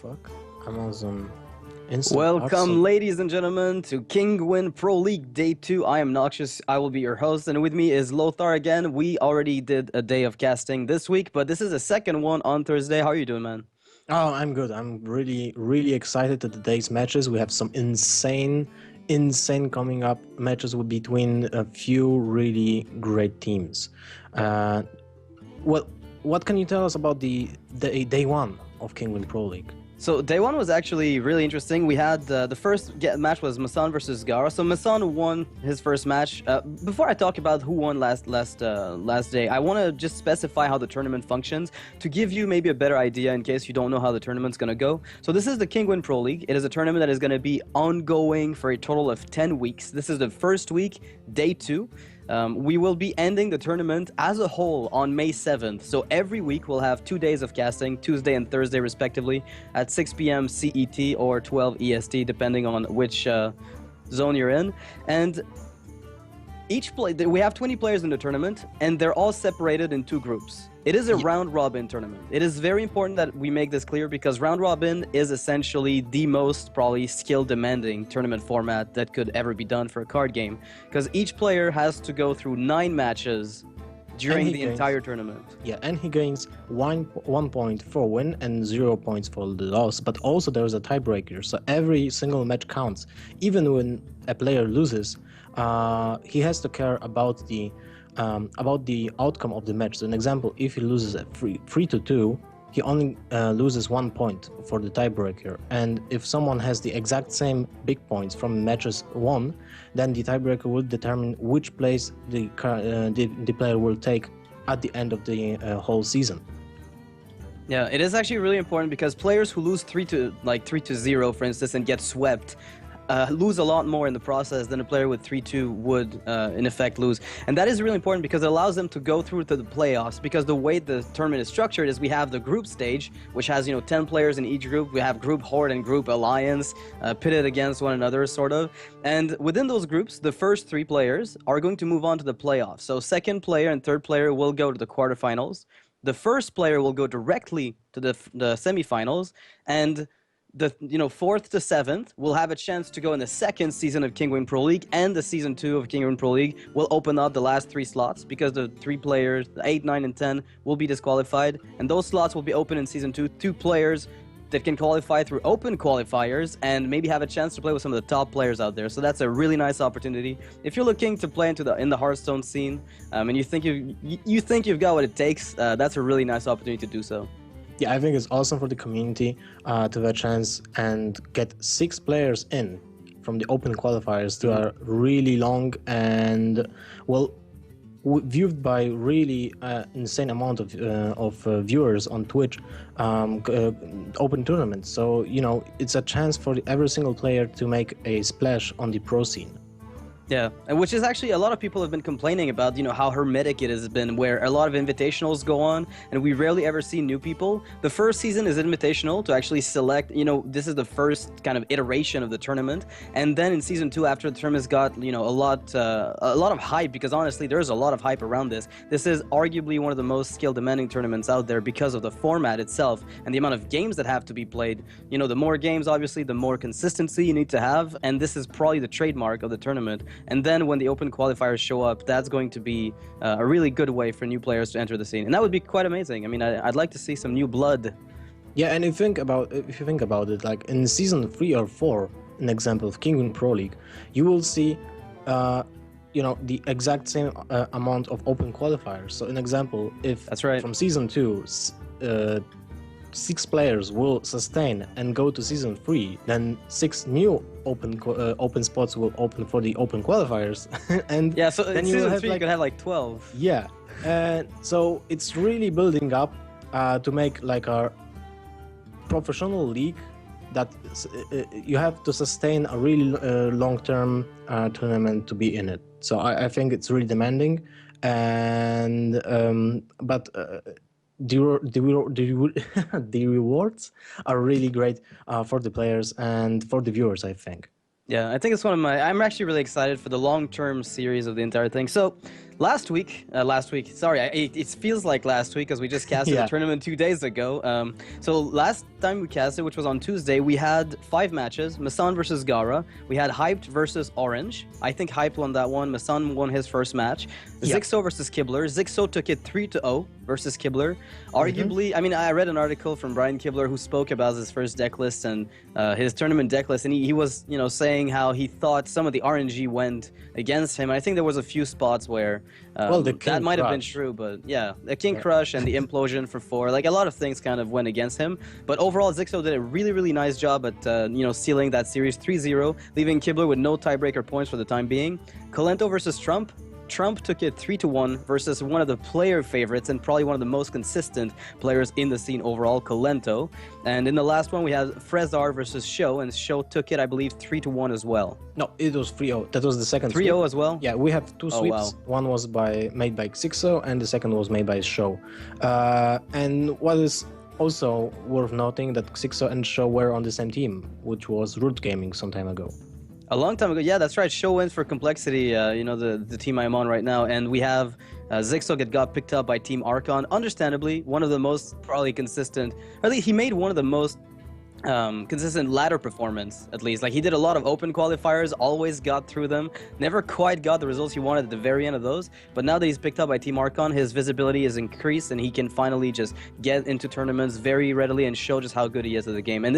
fuck? I'm on some instant Welcome, ladies and gentlemen, to Kinguin Pro League Day 2. I am Noxious. I will be your host, and with me is Lothar again. We already did a day of casting this week, but this is the second one on Thursday. How are you doing, man? Oh, I'm good. I'm really excited to today's matches. We have some insane coming up matches between a few really great teams. Uh, well, what can you tell us about the day one of Kinguin Pro League? So day one was actually really interesting. We had the first match was Masan versus Gara. So Masan won his first match. Before I talk about who won last day, I want to just specify how the tournament functions to give you maybe a better idea in case you don't know how the tournament's going to go. So this is the Kinguin Pro League. It is a tournament that is going to be ongoing for a total of 10 weeks. This is the first week, day 2. We will be ending the tournament as a whole on May 7th. So every week we'll have 2 days of casting, Tuesday and Thursday respectively, at 6 p.m. CET or 12 EST, depending on which zone you're in. And we have 20 players in the tournament, and they're all separated in 2 groups. It is a round-robin tournament. It is very important that we make this clear because round-robin is essentially the most probably skill-demanding tournament format that could ever be done for a card game, because each player has to go through 9 matches during the entire tournament. Yeah, and he gains 1 point for win and 0 points for the loss, but also there's a tiebreaker, so every single match counts. Even when a player loses, he has to care about the outcome of the match. So an example, if he loses at 3-2, he only loses 1 point for the tiebreaker. And if someone has the exact same big points from matches won, then the tiebreaker will determine which place the player will take at the end of the whole season. Yeah, it is actually really important because players who lose 3-0, for instance, and get swept, lose a lot more in the process than a player with 3-2 would in effect lose. And that is really important because it allows them to go through to the playoffs, because the way the tournament is structured is we have the group stage, which has 10 players in each group. We have group horde and group alliance pitted against one another, sort of. And within those groups, the first 3 players are going to move on to the playoffs. So second player and third player will go to the quarterfinals. The first player will go directly to the semifinals, and the 4th to 7th will have a chance to go in the second season of Kinguin Pro League, and the season 2 of Kinguin Pro League will open up the last 3 slots because the 3 players, the 8, 9, and 10, will be disqualified, and those slots will be open in season 2. 2 players that can qualify through open qualifiers and maybe have a chance to play with some of the top players out there. So that's a really nice opportunity. If you're looking to play in the Hearthstone scene, and you think you've got what it takes, that's a really nice opportunity to do so. Yeah, I think it's awesome for the community to have a chance and get 6 players in from the open qualifiers to a really long and viewed by really insane amount of viewers on Twitch open tournament. So it's a chance for every single player to make a splash on the pro scene. Yeah, and which is actually a lot of people have been complaining about, how hermetic it has been, where a lot of invitationals go on and we rarely ever see new people. The first season is invitational to actually select, this is the first kind of iteration of the tournament. And then in season 2, after the tournament's got, a lot of hype, because honestly, there's a lot of hype around this. This is arguably one of the most skill demanding tournaments out there because of the format itself and the amount of games that have to be played. The more games, obviously, the more consistency you need to have. And this is probably the trademark of the tournament. And then when the open qualifiers show up, that's going to be a really good way for new players to enter the scene, and that would be quite amazing. I mean, I'd like to see some new blood. Yeah, and if you think about it, like in season 3 or 4, an example of Kinguin Pro League, you will see, the exact same amount of open qualifiers. So, an example, if that's right, from season 2. 6 players will sustain and go to season 3, then 6 new open spots will open for the open qualifiers. And yeah, so then in season 3 you could have like 12. Yeah, so it's really building up to make like a professional league that you have to sustain a really long-term tournament to be in it. So I think it's really demanding, and the rewards are really great for the players and for the viewers, I think. Yeah, I think it's I'm actually really excited for the long-term series of the entire thing. So last week. Sorry, it feels like last week because we just casted the tournament 2 days ago. So last time we casted, which was on Tuesday, we had 5 matches: Masan versus Gara. We had Hyped versus Orange. I think Hyped won that one. Masan won his first match. Zixo versus Kibler. Zixo took it 3-0 versus Kibler. Arguably, I mean, I read an article from Brian Kibler who spoke about his first deck list and his tournament deck list, and he was, you know, saying how he thought some of the RNG went against him. And I think there was a few spots where that might have been true, but yeah, the King Crush and the Implosion for 4, like a lot of things kind of went against him. But overall, Zixo did a really, really nice job at you know, sealing that series 3-0, leaving Kibler with no tiebreaker points for the time being. Kolento versus Trump. Trump took it 3-1 versus one of the player favorites and probably one of the most consistent players in the scene overall, Kolento. And in the last one, we had Frezar versus Show, and Show took it, I believe, 3-1 as well. No, it was 3-0. That was the second 3-0 as well? Yeah, we have 2 sweeps. Wow. One was made by Xixo, and the second was made by Show. And what is also worth noting that Xixo and Show were on the same team, which was Root Gaming some time ago. A long time ago, yeah, that's right. Show wins for Complexity, you know, the team I'm on right now, and we have Zixo got picked up by Team Archon. Understandably, one of the most probably consistent, or at least he made one of the most consistent ladder performance, at least. Like, he did a lot of open qualifiers, always got through them, never quite got the results he wanted at the very end of those. But now that he's picked up by Team Archon, his visibility is increased, and he can finally just get into tournaments very readily and show just how good he is at the game. And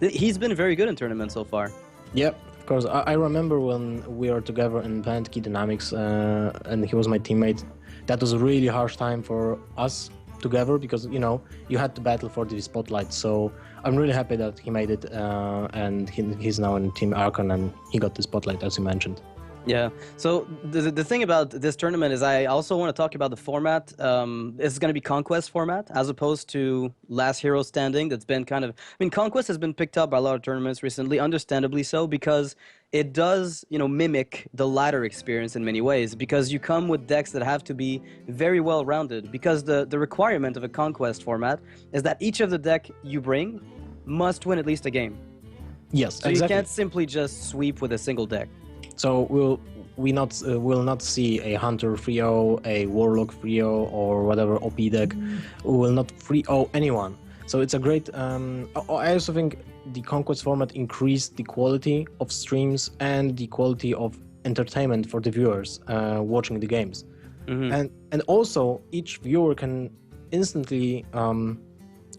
he's been very good in tournaments so far. Yep. Of course, I remember when we were together in Band Key Dynamics and he was my teammate. That was a really harsh time for us together because, you know, you had to battle for the spotlight. So I'm really happy that he made it and he's now in Team Archon and he got the spotlight, as you mentioned. Yeah, so the thing about this tournament is I also want to talk about the format. It's going to be Conquest format as opposed to Last Hero Standing. That's been kind of, I mean, Conquest has been picked up by a lot of tournaments recently, understandably so, because it does, you know, mimic the ladder experience in many ways, because you come with decks that have to be very well rounded, because the requirement of a Conquest format is that each of the deck you bring must win at least a game. Yes, so exactly. You can't simply just sweep with a single deck. So we'll not see a Hunter 3-0, a Warlock 3-0, or whatever OP deck. We will not 3-0 anyone. So it's a great. I also think the Conquest format increased the quality of streams and the quality of entertainment for the viewers watching the games. And also each viewer can instantly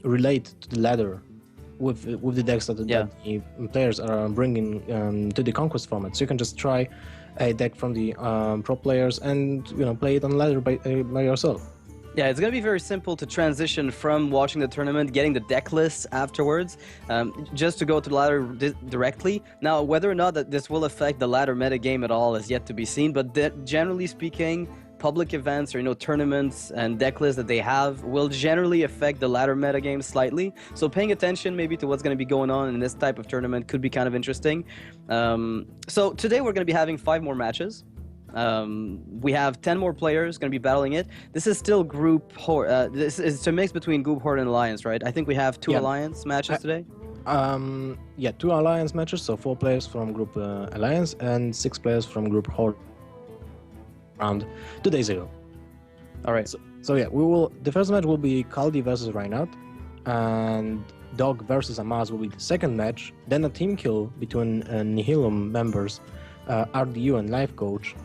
relate to the ladder with the decks that the players are bringing to the Conquest format. So you can just try a deck from the pro players and, you know, play it on ladder by yourself. Yeah, it's going to be very simple to transition from watching the tournament, getting the deck lists afterwards, just to go to the ladder directly. Now, whether or not that this will affect the ladder metagame at all is yet to be seen, but generally speaking, public events or, you know, tournaments and deck lists that they have will generally affect the ladder metagame slightly. So paying attention maybe to what's going to be going on in this type of tournament could be kind of interesting. So today we're going to be having 5 more matches. We have 10 more players going to be battling it. This is still group Horde. This is a mix between group Horde and Alliance, right? I think we have 2 Alliance matches today. Yeah, 2 Alliance matches, so 4 players from group Alliance and 6 players from group Horde. Around 2 days ago. All right. So yeah, the first match will be Kaldi versus Reynald, and Dog versus Amaz will be the second match. Then a team kill between Nihilum members, RDU and Life Coach.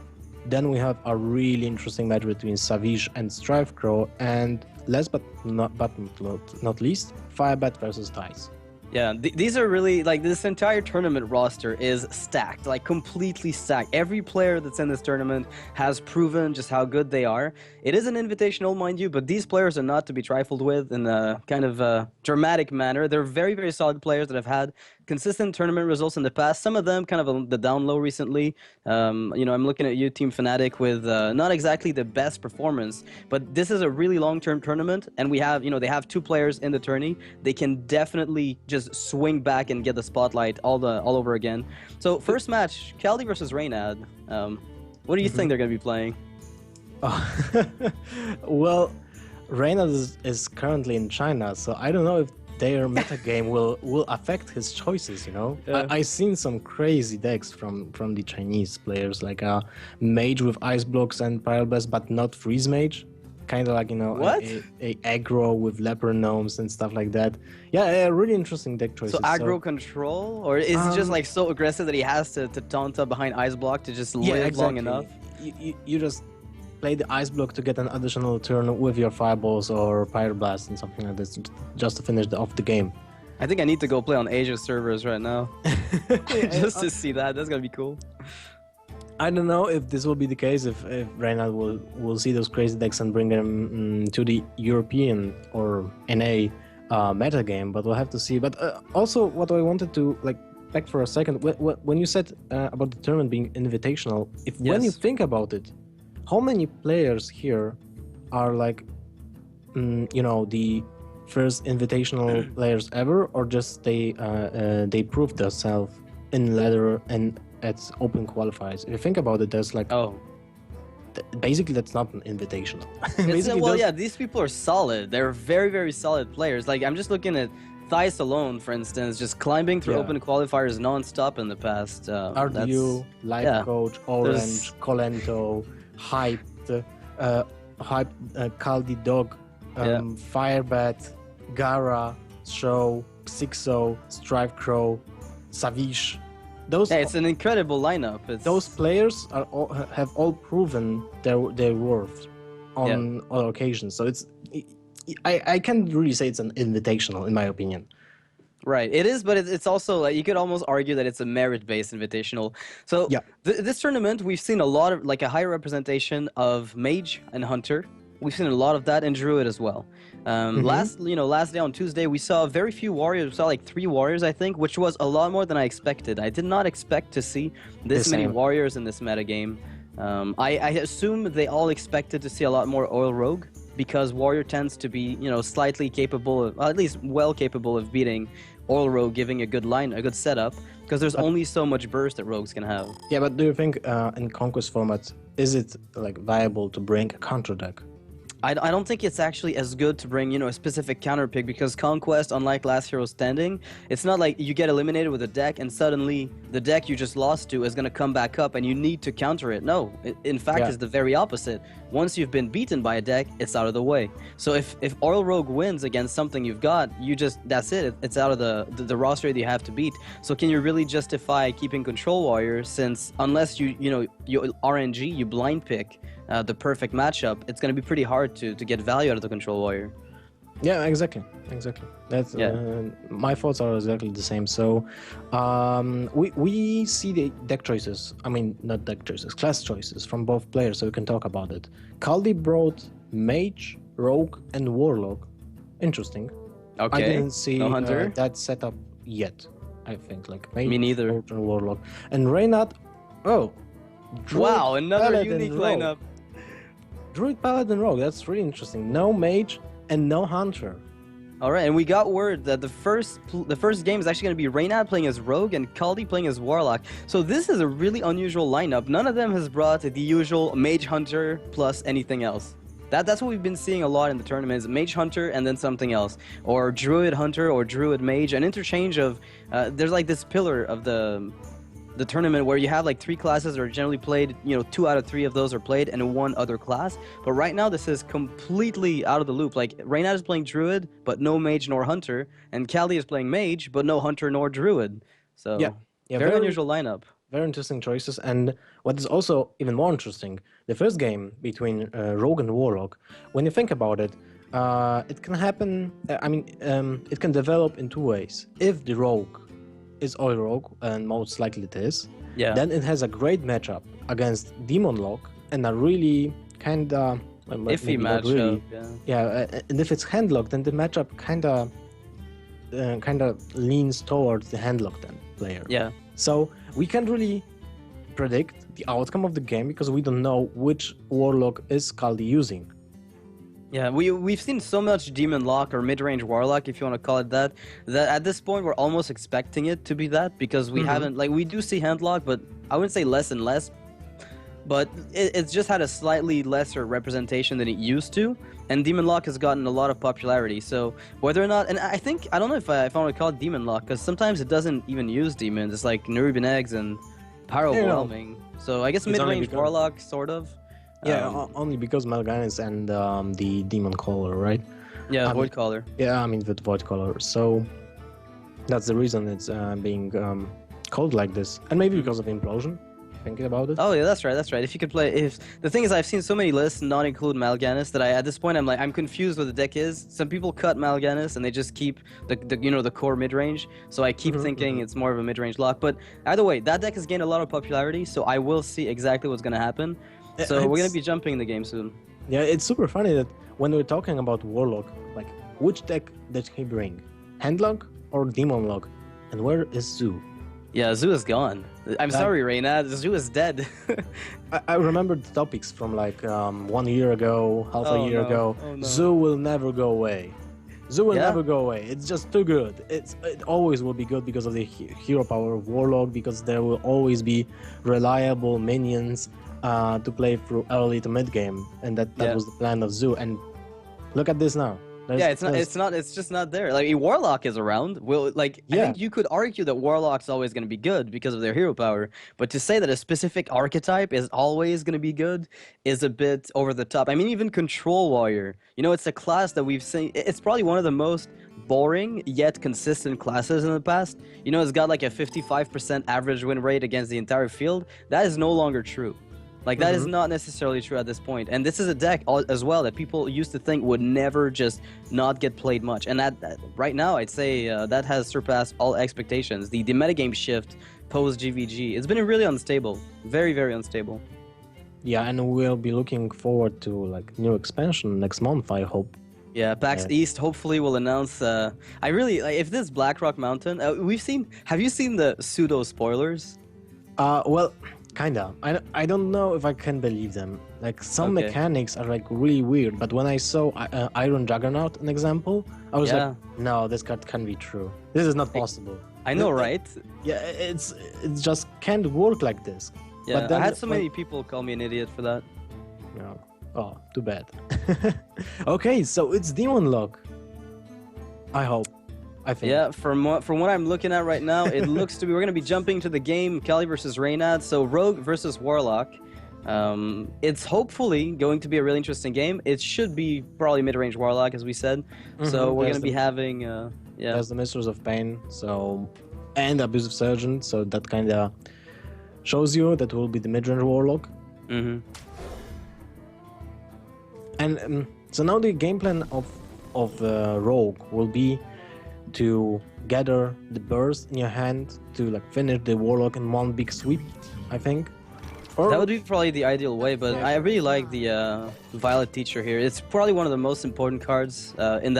Then we have a really interesting match between Savage and Strife Crow, and last but not least, Firebat versus Tice. Yeah, these are really, like, this entire tournament roster is stacked, like completely stacked. Every player that's in this tournament has proven just how good they are. It is an invitational, mind you, but these players are not to be trifled with in a kind of dramatic manner. They're very, very solid players that have had consistent tournament results in the past. Some of them kind of the down low recently. You know, I'm looking at you, Team Fnatic, with not exactly the best performance, but this is a really long-term tournament, and we have, you know, they have 2 players in the tourney. They can definitely just swing back and get the spotlight all over again. So first match, Kaldi versus Reynald. What do you think they're going to be playing? Well, Reynald is currently in China, so I don't know if their meta game will affect his choices. You know, Yeah. I seen some crazy decks from the Chinese players, like a mage with ice blocks and pyroblast, but not freeze mage. Kind of like, you know, What? a aggro with leopard gnomes and stuff like that. Yeah, really interesting deck choices. So aggro control, or is he just like so aggressive that he has to taunt up behind ice block to just live long enough? You just play the ice block to get an additional turn with your fireballs or pyroblast and something like this, just to finish off the game. I think I need to go play on Asia servers right now, just to see that. That's gonna be cool. I don't know if this will be the case, if Reynald will see those crazy decks and bring them to the European or NA meta game, but we'll have to see. But also, what I wanted to like back for a second, when you said about the tournament being invitational, when you think about it, how many players here are like, you know, the first invitational players ever, or just they proved themselves in ladder and at open qualifiers? If you think about it, there's like, basically that's not an invitational. Well, yeah, these people are solid. They're very, very solid players. Like, I'm just looking at Thais alone, for instance, just climbing through open qualifiers non-stop in the past. RDU, Life Coach, Orange, Colento, Hyped, Kaldi Dog, Firebat, Gara, Show, Sixo, Strive Crow, Savish. It's an incredible lineup. Those players have all proven their worth on all occasions. So I can't really say it's an invitational, in my opinion. Right, it is, but it's also like, you could almost argue that it's a merit-based invitational. So this tournament, we've seen a lot of like a higher representation of mage and hunter. We've seen a lot of that in druid as well. Last day on Tuesday, we saw very few warriors. We saw like 3 warriors, I think, which was a lot more than I expected. I did not expect to see this many warriors in this meta game. I assume they all expected to see a lot more oil rogue, because warrior tends to be, you know, slightly capable of, at least well capable of beating oil rogue, giving a good line, a good setup, because there's only so much burst that rogues can have. Yeah, but do you think in conquest format, is it like viable to bring a counter deck? I don't think it's actually as good to bring, you know, a specific counter pick, because Conquest, unlike Last Hero Standing, it's not like you get eliminated with a deck and suddenly the deck you just lost to is going to come back up and you need to counter it. No, in fact, it's the very opposite. Once you've been beaten by a deck, it's out of the way. So if Oil Rogue wins against something you've got, that's it. It's out of the roster that you have to beat. So can you really justify keeping Control Warrior, since unless you RNG, you blind pick the perfect matchup, it's going to be pretty hard to get value out of the Control Warrior. Yeah, exactly. That's my thoughts are exactly the same. So we see the deck choices, I mean not deck choices, class choices from both players, so we can talk about it. Kaldi brought Mage, Rogue and Warlock. Interesting. Okay. I didn't see Hunter? that setup yet, I think, like Mage, Me neither. Rogue and Warlock. And Reynald, wow, another Paladin unique Rogue. lineup. Druid, Paladin, Rogue, that's really interesting. No Mage and no Hunter. All right, and we got word that the first game is actually going to be Reynald playing as Rogue and Kaldi playing as Warlock. So this is a really unusual lineup. None of them has brought the usual Mage Hunter plus anything else. That's what we've been seeing a lot in the tournaments: Mage Hunter and then something else, or Druid Hunter or Druid Mage, an interchange of. There's like this pillar of the tournament where you have like 3 classes that are generally played, 2 out of 3 of those are played, and 1 other class. But right now this is completely out of the loop. Like Reynald is playing Druid, but no Mage nor Hunter, and Kaldi is playing Mage, but no Hunter nor Druid. So very unusual lineup. Very interesting choices. And what is also even more interesting, the first game between Rogue and Warlock, when you think about it, it can happen, it can develop in 2 ways. If the Rogue is Oil Rogue, and most likely it is, then it has a great matchup against Demon Lock, and a really kinda iffy matchup. And if it's Handlock, then the matchup kinda leans towards the Handlock then player. Yeah. So we can't really predict the outcome of the game because we don't know which Warlock is Kaldi using. Yeah, we've seen so much Demon Lock or mid-range Warlock, if you want to call it that at this point we're almost expecting it to be that, because we haven't, like, we do see Handlock, but I wouldn't say less and less. but it's just had a slightly lesser representation than it used to, and Demon Lock has gotten a lot of popularity. So whether or not, and I don't know if I want to call it Demon Lock, because sometimes it doesn't even use demons. It's like Nerubian Eggs and Pyro Overwhelming. So I guess mid-range Warlock, sort of. Yeah, only because Mal'Ganis and the Demon Caller, right? Yeah, Void Caller. Yeah, I mean with Void Caller. So that's the reason it's being called like this, and maybe because of Implosion. Thinking about it. Oh yeah, that's right. If you could play, if the thing is, I've seen so many lists not include Mal'Ganis that at this point I'm confused what the deck is. Some people cut Mal'Ganis and they just keep the core mid range. So I keep thinking it's more of a mid range lock. But either way, that deck has gained a lot of popularity. So I will see exactly what's gonna happen. So we're gonna be jumping in the game soon. Yeah, it's super funny that when we're talking about Warlock, like which deck did he bring? Handlock or Demon Lock? And where is Zoo? Yeah, Zoo is gone. I'm sorry, Reynald. Zoo is dead. I remember the topics from like 1 year ago, half a year ago. Oh, no. Zoo will never go away. Zoo will never go away. It's just too good. It always will be good because of the hero power of Warlock, because there will always be reliable minions to play through early to mid game, and that was the plan of Zoo. And look at this now. It's just not there. Like Warlock is around. I think you could argue that Warlock's always going to be good because of their hero power, but to say that a specific archetype is always going to be good is a bit over the top. I mean, even Control Warrior, it's a class that we've seen. It's probably one of the most boring yet consistent classes in the past. It's got like a 55% average win rate against the entire field. That is no longer true. Like, that is not necessarily true at this point. And this is a deck as well that people used to think would never just not get played much. And that right now, I'd say that has surpassed all expectations. The metagame shift post-GVG, it's been really unstable. Very, very unstable. Yeah, and we'll be looking forward to, like, new expansion next month, I hope. Yeah, PAX East hopefully will announce... I really... if this Blackrock Mountain... have you seen the pseudo-spoilers? Well... Kinda. I don't know if I can believe them. Like, some mechanics are like really weird, but when I saw Iron Juggernaut, an example, I was like, no, this card can't be true. This is not possible. I know, right? Yeah, it just can't work like this. Yeah, but then, I had so many people call me an idiot for that. No. Oh, too bad. Okay, so it's Demon Lock. I hope. I think. Yeah, from what I'm looking at right now, it looks to be we're going to be jumping to the game Kaldi versus Reynald. So Rogue versus Warlock. It's hopefully going to be a really interesting game. It should be probably mid-range Warlock, as we said. So we're going to be having There's the Mistress of Pain, and Abusive Surgeon, so that kind of shows you that will be the mid-range Warlock. And so now the game plan of Rogue will be to gather the burst in your hand to like finish the Warlock in one big sweep, I think. Or... That would be probably the ideal way, but I really like the Violet Teacher here. It's probably one of the most important cards in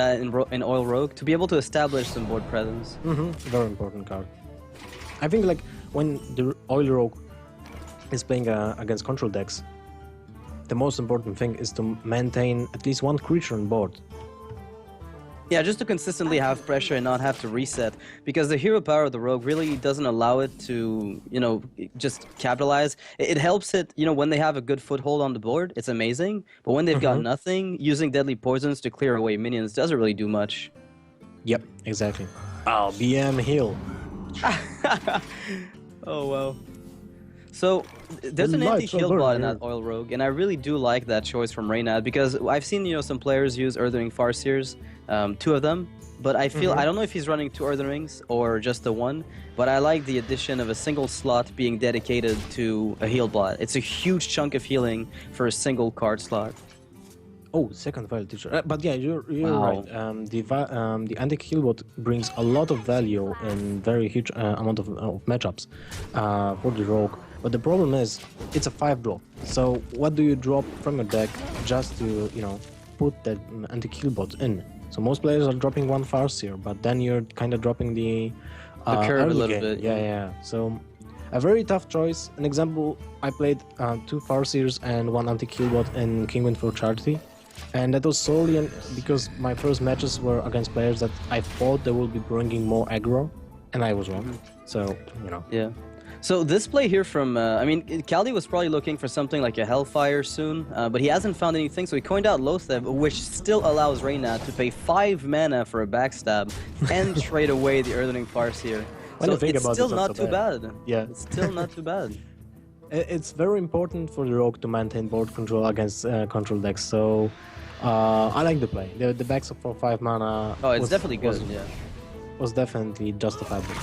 Oil Rogue to be able to establish some board presence. Very important card. I think like when the Oil Rogue is playing against control decks, the most important thing is to maintain at least one creature on board. Yeah, just to consistently have pressure and not have to reset, because the hero power of the Rogue really doesn't allow it to, just capitalize. It helps it, when they have a good foothold on the board, it's amazing, but when they've got nothing, using deadly poisons to clear away minions doesn't really do much. Yep, exactly. Oh, BM heal. Oh, well. So, there's an anti-heal bot in that Oil Rogue, and I really do like that choice from Reynald, because I've seen, some players use Earthen Ring Farseers, 2 of them, but I feel, I don't know if he's running 2 Earthen Rings or just the 1, but I like the addition of a single slot being dedicated to a heal bot. It's a huge chunk of healing for a single card slot. Oh, second Violet Teacher. But yeah, you're right. The anti-heal bot brings a lot of value in very huge amount of matchups for the Rogue. But the problem is, it's a 5-drop. So what do you drop from your deck just to, put that anti-kill bot in? So most players are dropping 1 Farseer, but then you're kind of dropping the curve a little bit. Yeah. So a very tough choice. An example, I played 2 Farseers and 1 anti-kill bot in Kinguin for Charity. And that was solely because my first matches were against players that I thought they would be bringing more aggro, and I was wrong. So, Yeah. So this play here from, I mean, Kaldi was probably looking for something like a Hellfire soon, but he hasn't found anything, so he coined out Loatheb, which still allows Reynald to pay 5 mana for a backstab and trade away the Earthling Farseer. When So you think it's about still it, not not too so bad. Yeah. It's still not too bad. It's very important for the rogue to maintain board control against control decks, so I like the play. The backstab for 5 mana Oh, it's definitely good, yeah. was definitely justifiable.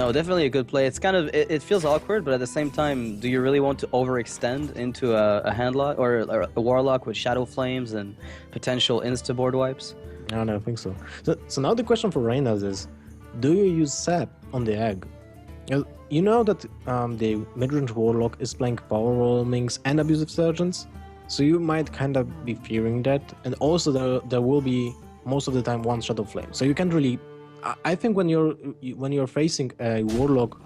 No, definitely a good play. It's kind of, it feels awkward, but at the same time, do you really want to overextend into a handlock or a warlock with Shadow Flames and potential insta-board wipes? I don't think so. So now the question for Reynald is, do you use sap on the egg? You know that the mid-range warlock is playing power-roamings and abusive sergeants, so you might kind of be fearing that, and also there will be most of the time one Shadow Flame, so you can't really. I think when you're facing a warlock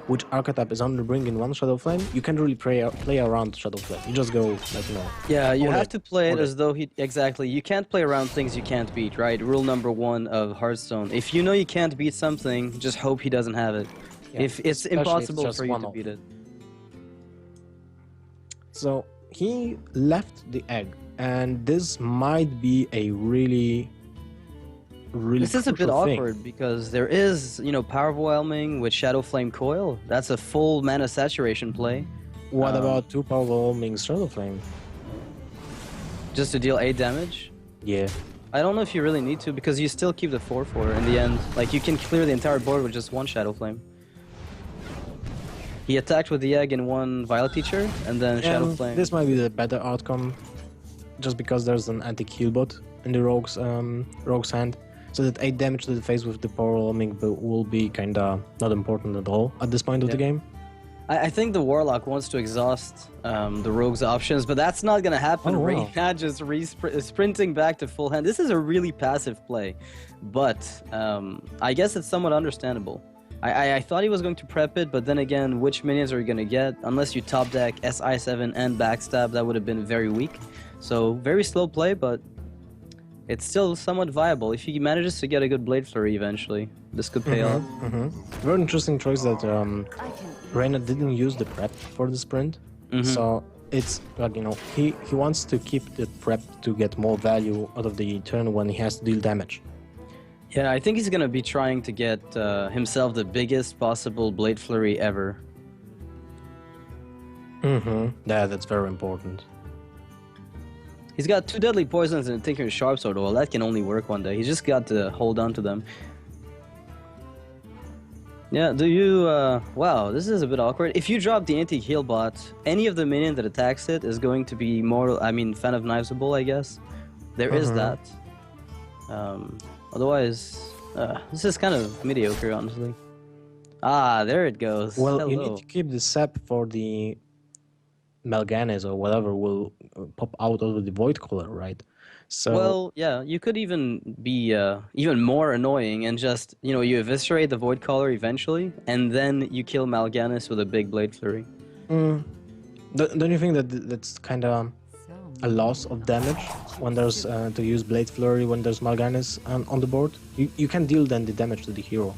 which archetype is only bringing one Shadow Flame, you can't really play around Shadow Flame. You just go like, you know. Yeah, you have to play it as though exactly. You can't play around things you can't beat, right? Rule number 1 of Hearthstone. If you know you can't beat something, just hope he doesn't have it. Yeah, if it's impossible for you to beat it. So he left the egg, and this might be a really This is a bit crucial thing. awkward because there is, you know, Power Overwhelming with Shadow Flame Coil. That's a full mana saturation play. What about 2 power-overwhelming Shadow Flame? Just to deal 8 damage? Yeah. I don't know if you really need to because you still keep the 4/4 in the end. Like, you can clear the entire board with just 1 Shadow Flame. He attacked with the egg in 1 Violet Teacher and then Shadow Flame. This might be the better outcome, just because there's an anti-kill bot in the rogue's hand. So that 8 damage to the face with the power overwhelming will be kinda not important at all at this point of the game. I think the Warlock wants to exhaust the Rogue's options, but that's not gonna happen. Oh, wow. Reynald just sprinting back to full hand. This is a really passive play, but I guess it's somewhat understandable. I thought he was going to prep it, but then again, which minions are you gonna get? Unless you top deck SI7 and Backstab, that would have been very weak. So very slow play, but it's still somewhat viable. If he manages to get a good Blade Flurry eventually, this could pay off. Very interesting choice that Reynald didn't use the prep for the sprint. So it's like, you know, he wants to keep the prep to get more value out of the turn when he has to deal damage. Yeah, I think he's gonna be trying to get himself the biggest possible Blade Flurry ever. Yeah, that's very important. He's got 2 Deadly Poisons and a Tinker's Sharpsword. Well, that can only work one day. He's just got to hold on to them. Yeah, do you... wow, this is a bit awkward. If you drop the anti-heal bot, any of the minion that attacks it is going to be more... I mean, Fan of Knivesable, I guess. There is that. Otherwise, this is kind of mediocre, honestly. Ah, there it goes. Well, Hello. you need to keep the sap for the Mal'Ganis or whatever will pop out of the Void Color, right? So Well, yeah, you could even be even more annoying and just, you know, you eviscerate the Void Caller eventually, and then you kill Mal'Ganis with a big Blade Flurry. don't you think that that's kind of a loss of damage when there's to use Blade Flurry when there's Mal'Ganis on the board? You can deal then the damage to the hero.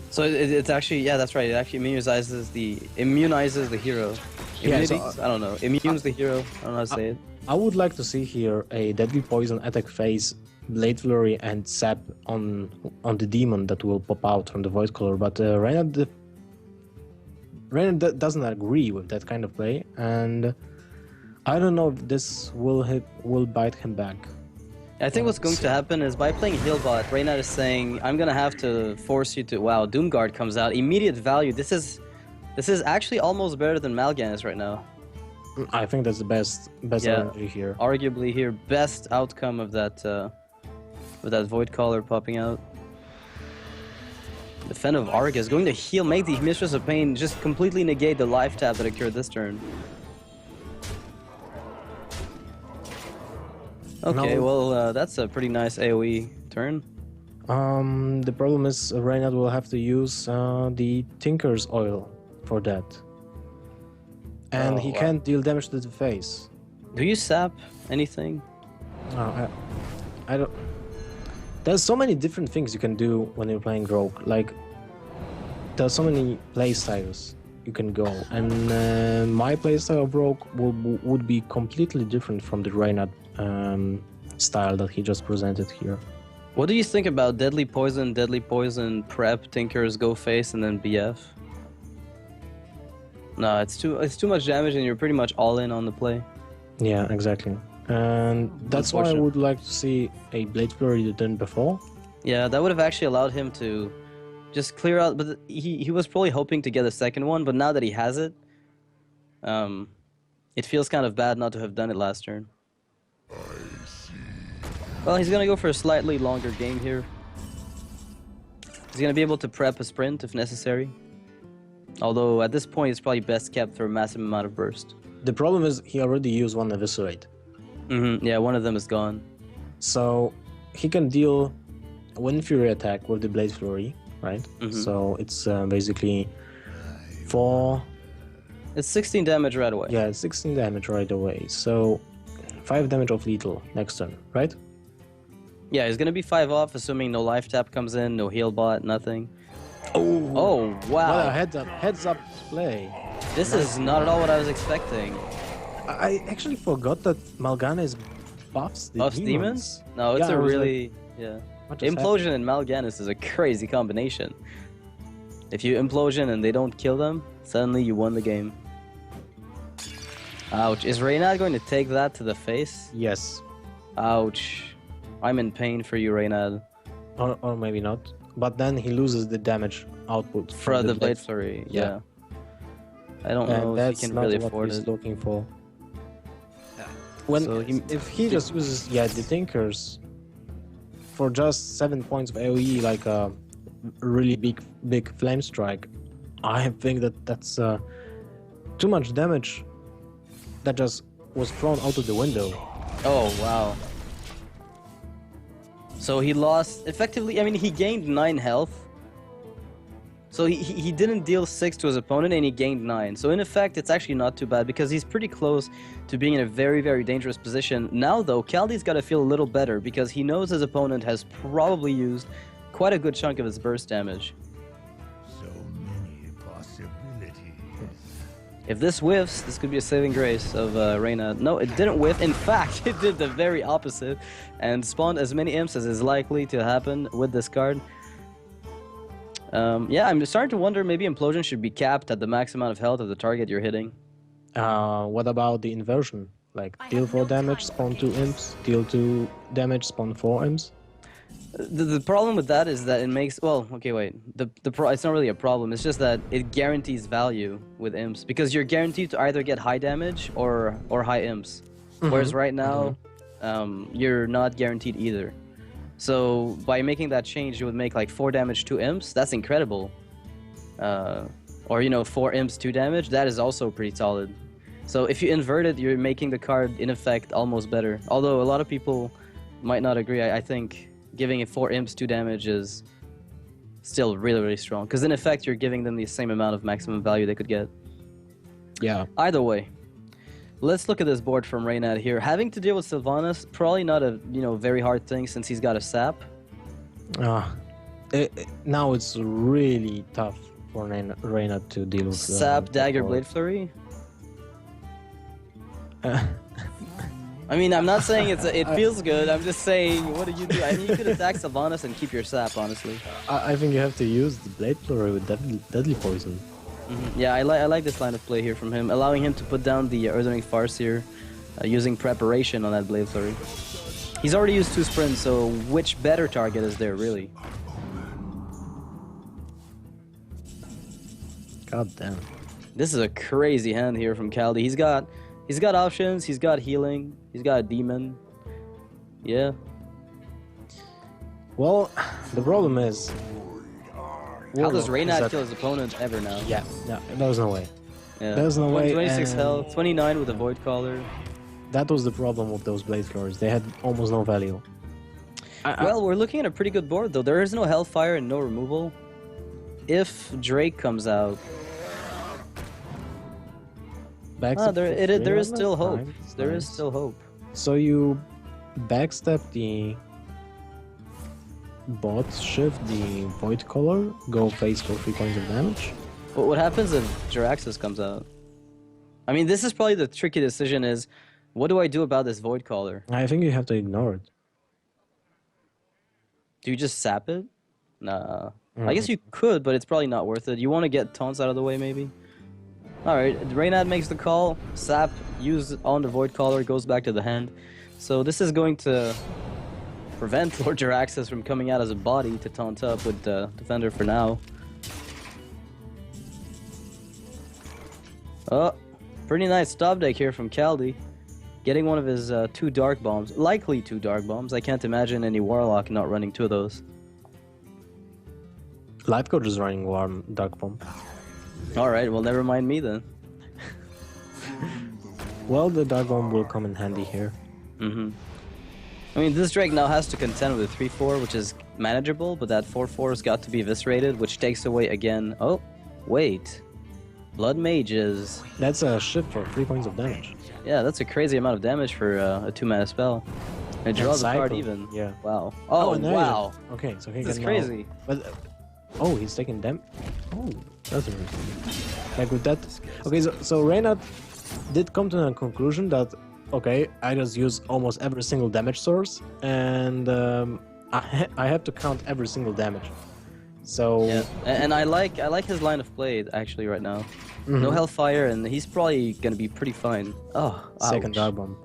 So it's actually, yeah, that's right. It actually immunizes the hero. Yeah, I don't know. Immunes the hero. I don't know how to say it. I would like to see here a Deadly Poison attack phase, Blade Flurry, and Sap on the demon that will pop out from the Void Color, but Reynald doesn't agree with that kind of play, and I don't know if this will bite him back. I think what's going to happen is by playing Healbot, Reynald is saying, I'm gonna have to force you to... Wow, Doomguard comes out. Immediate value. This is actually almost better than Mal'Ganis right now. I think that's the best energy here. Arguably here, best outcome of that with that Void Caller popping out. The Fen of Argus going to heal, make the Mistress of Pain just completely negate the life tap that occurred this turn. Okay, well, that's a pretty nice AoE turn. The problem is Reynald will have to use the Tinker's Oil for that. And he can't deal damage to the face. Do you sap anything? I don't... There's so many different things you can do when you're playing Rogue. Like, there's so many play styles you can go, and my playstyle of Rogue would be completely different from the Reynald style that he just presented here. What do you think about Deadly Poison, Prep, Tinkers, Go Face, and then BF? No, it's too much damage, and you're pretty much all in on the play. Yeah, exactly. And that's why I would like to see a Blade Flurry done before. Yeah, that would have actually allowed him to just clear out, but he was probably hoping to get a second one, but now that he has it, it feels kind of bad not to have done it last turn. Well, he's gonna go for a slightly longer game here. He's gonna be able to prep a sprint if necessary. Although at this point it's probably best kept for a massive amount of burst. The problem is he already used one Eviscerate. Yeah, one of them is gone. So he can deal Wind Fury attack with the Blade Flurry, right? So it's basically 4... It's 16 damage right away. Yeah, 16 damage right away. So 5 damage of lethal next turn, right? Yeah, he's gonna be 5 off, assuming no life tap comes in, no heal bot, nothing. Oh, wow. What a heads up play. This is not at all what I was expecting. I actually forgot that Mal'Ganis buffs the demons. No, it's a really... Yeah. Implosion and Mal'Ganis is a crazy combination. If you Implosion and they don't kill them, suddenly you won the game. Ouch. Is Reynald going to take that to the face? Yes. Ouch. I'm in pain for you, Reynald. Or maybe not. But then he loses the damage output from the Blade Flurry. Yeah. I don't know if he can really afford it. That's not what he's looking for. If he just uses the Tinkers for just 7 points of AoE, like a really big flame strike, I think that's too much damage that just was thrown out of the window. Oh wow. So he lost effectively. I mean, he gained 9 health. So he didn't deal 6 to his opponent, and he gained 9. So in effect, it's actually not too bad because he's pretty close to being in a very, very dangerous position. Now, though, Kaldi's got to feel a little better because he knows his opponent has probably used quite a good chunk of his burst damage. So many possibilities. If this whiffs, this could be a saving grace of Reynald. No, it didn't whiff. In fact, it did the very opposite and spawned as many imps as is likely to happen with this card. Yeah, I'm starting to wonder maybe Implosion should be capped at the max amount of health of the target you're hitting. What about the inversion? Like deal 4 damage, spawn 2 imps, deal 2 damage, spawn 4 imps? The problem with that is that it makes... Well, okay, wait. It's not really a problem. It's just that it guarantees value with imps. Because you're guaranteed to either get high damage or high imps. Whereas right now, you're not guaranteed either. So by making that change, you would make like 4 damage 2 imps. That's incredible. Or, you know, 4 imps 2 damage. That is also pretty solid. So if you invert it, you're making the card in effect almost better. Although a lot of people might not agree. I think giving it 4 imps 2 damage is still really, really strong. Because in effect, you're giving them the same amount of maximum value they could get. Yeah. Either way. Let's look at this board from Reynald here. Having to deal with Sylvanas, probably not a very hard thing since he's got a sap. Now it's really tough for Reynald to deal with sap, dagger, blade flurry. I mean, I'm not saying it feels good. I'm just saying, what do you do? I mean, you could attack Sylvanas and keep your sap, honestly. I think you have to use the blade flurry with deadly poison. Yeah, I like this line of play here from him, allowing him to put down the Earthling Farce here, using preparation on that Blade Flurry. He's already used 2 sprints, so which better target is there, really? God damn. This is a crazy hand here from Kaldi. He's got options, he's got healing, he's got a demon. Yeah. Well, the problem is... How does Reynald kill his opponent ever now? Yeah, there's no way. Yeah. There's no way. 26 health, 29 with a Void Caller. That was the problem with those Blade Flurries. They had almost no value. Well, we're looking at a pretty good board, though. There is no Hellfire and no removal. If Drake comes out... there is still hope. There is still hope. So you backstep the bot shift the Void Color, go face for 3 points of damage. What happens if Jiraxis comes out? I mean, this is probably the tricky decision is, what do I do about this Void Caller? I think you have to ignore it. Do you just sap it? Nah. I guess you could, but it's probably not worth it. You want to get taunts out of the way, maybe? Alright, Reynald makes the call. Sap, use on the Void Caller, goes back to the hand. So this is going to prevent Lord Jiraxis from coming out as a body to taunt up with the Defender for now. Oh, pretty nice stop deck here from Kaldi. Getting one of his 2 Dark Bombs. Likely 2 Dark Bombs. I can't imagine any Warlock not running 2 of those. Life Coach is running Warm Dark Bomb. Alright, well never mind me then. Well, the Dark Bomb will come in handy here. I mean, this Drake now has to contend with 3-4, which is manageable, but that 4-4 has got to be eviscerated, which takes away again... Oh, wait. Blood Mages. That's a shift for 3 points of damage. Yeah, that's a crazy amount of damage for a 2-mana spell. And it draws a card even. Yeah. Wow. Oh, wow. Okay, so he This is can crazy. Now... But, oh, he's taking them. Oh, that's interesting. Like with that... Okay, so Reynald did come to a conclusion that, okay, I just use almost every single damage source, and I have to count every single damage. So yeah, and I like his line of play actually right now. No Hellfire, and he's probably gonna be pretty fine. Oh, ouch. Second Dark Bomb.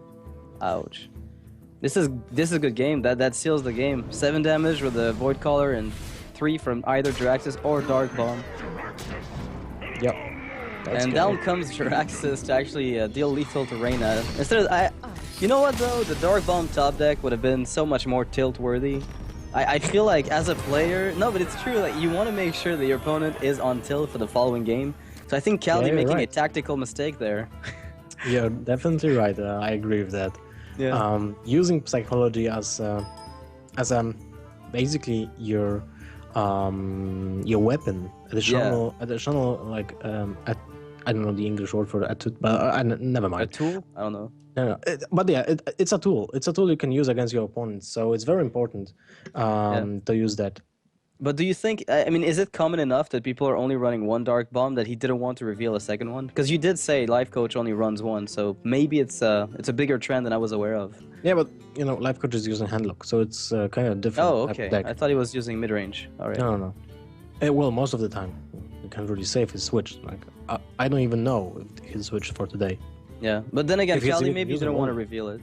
Ouch. This is a good game. That seals the game. 7 damage with the Void Caller and 3 from either Jiraxis or Dark Bomb. Yep. That's and good. down comes Jiraxis to actually deal lethal to Reynald. Instead of you know what though, the Dark Bomb top deck would have been so much more tilt worthy. I feel like as a player, no, but it's true. Like you want to make sure that your opponent is on tilt for the following game. So I think Kaldi making a tactical mistake there. You're definitely right. I agree with that. Yeah. Using psychology as basically your weapon, additional like I don't know the English word for it, but never mind. A tool? I don't know. No. But yeah, it's a tool. It's a tool you can use against your opponents. So it's very important to use that. But do you think, I mean, is it common enough that people are only running 1 Dark Bomb that he didn't want to reveal a second one? Because you did say Life Coach only runs 1, so maybe it's a bigger trend than I was aware of. Yeah, but you know, Life Coach is using Handlock, so it's kind of different. Oh, okay. Deck. I thought he was using mid-range. All right. No. Well, most of the time, you can't really say if he's switched. Like I don't even know if he's switched for today. Yeah, but then again, If he's Kaldi maybe using didn't want to one. reveal it.